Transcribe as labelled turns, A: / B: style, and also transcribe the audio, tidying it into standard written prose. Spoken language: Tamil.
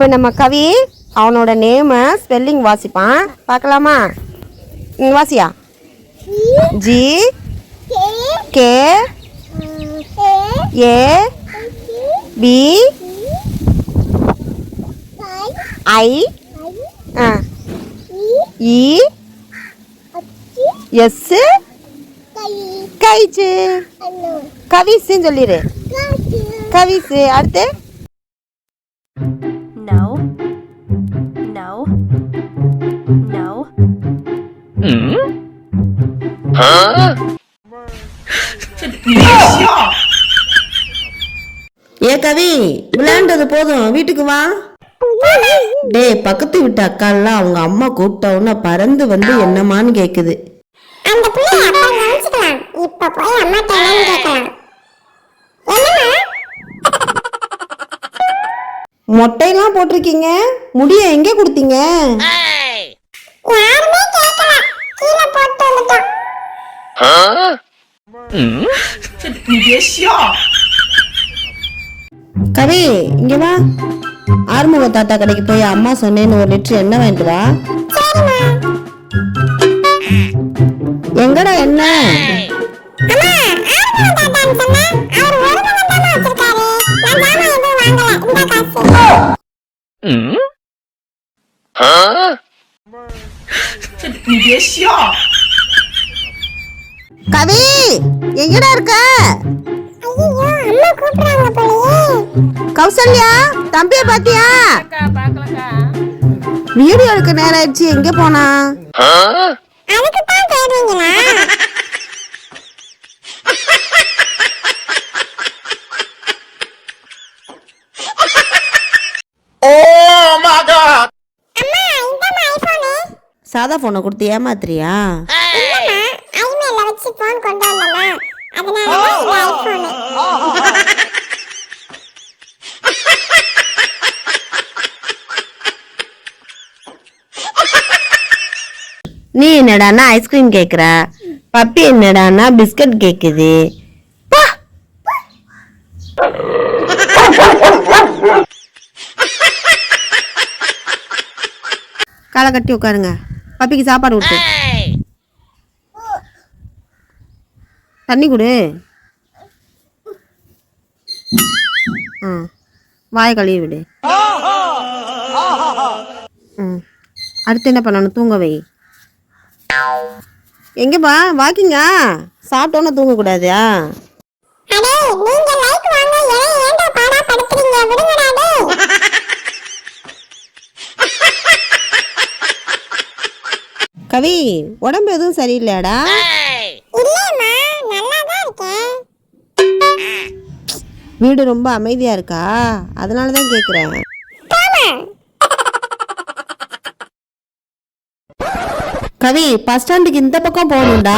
A: இப்போ நம்ம கவி அவனோட நேமை ஸ்பெல்லிங் வாசிப்பான், பார்க்கலாமா? வாசியா. G K A B I E S கைச்சு. கவிஸ்ன்னு சொல்லிடு. கவிஸ். அடுத்து
B: No. No. No.
A: ஏ கவி, விளையாண்டது போதும், வீட்டுக்கு வா. டே, பக்கத்து வீட்டு அக்காலாம் அவங்க அம்மா கூப்பிட்டவுன்னு பறந்து வந்து என்னமான்னு கேக்குது.
C: அந்த புள்ளைய அப்பா கவனிச்சுக்கலாம். இப்ப போய் அம்மா என்னன்னு கேட்கலாம். என்னம்மா?
A: மொட்டையெல்லாம் போட்டிருக்கீங்க, முடிய எங்க கொடுத்தீங்க?
C: யாருமே கேட்கல, கீழே போட்டு வந்துட்டோம்.
A: கவி, இங்க வா. ஆறுமுக தாத்தா கடைக்கு போய் அம்மா சொன்னேன்னு 1 லிட்டர் எண்ணெய் வாங்கிட்டு வா. எங்கடா என்ன?
C: அம்மா, ஆறுமுக தாத்தான்னு சொன்னா அவர் ஒரு பணம் தானே வச்சிருக்காரு. நான் ஜாமான் எதுவும் வாங்கல, இந்த காசு.
A: கவி, எங்கடா இருக்க?
C: ஐயோ, அம்மா கூப்பிடுறாங்க போலயே.
A: கௌசல்யா, தம்பிய பாத்தியா? வீடியோ எடுக்க நேரம் ஆயிடுச்சு, எங்க போனா?
C: அதுக்கு தான் தேடுவீங்களா? அம்மா, இந்தம்மா ஐபோனு.
A: சாதா போனை கொடுத்து ஏமாத்துறியா?
C: இல்லம்மா, ஐமேல வச்சு போன் கொண்டு வந்தேனா, அதனால தான் இந்த ஐபோனு.
A: நீ என்னடான்னா ஐஸ்கிரீம் கேக்குற, பப்பி என்னடான்னா பிஸ்கட் கேக்குது. காலை கட்டி உட்காருங்க, பப்பிக்கு சாப்பாடு விட்டு. தண்ணி கொடு. வாயை கழுவி விடு. அடுத்து என்ன பண்ணணும்? தூங்க வை. எங்கப்பா வாக்கிங்கா? சாப்பிட்டோன்னு தூங்கக்கூடாதா?
C: அடே, நீங்க லைக் வாங்க, ஏன்டா பாடா படுத்துறீங்க? விடுங்கடா டேய்.
A: கவி, உடம்பு எதுவும் சரியில்லையாடா?
C: இல்லம்மா, நல்லா தான் இருக்கேன்.
A: வீடு ரொம்ப அமைதியா இருக்கா? அதனால தான் கேக்குறேன். கவி, பஸ் ஸ்டாண்டுக்கு இந்த பக்கம் போகணும்டா.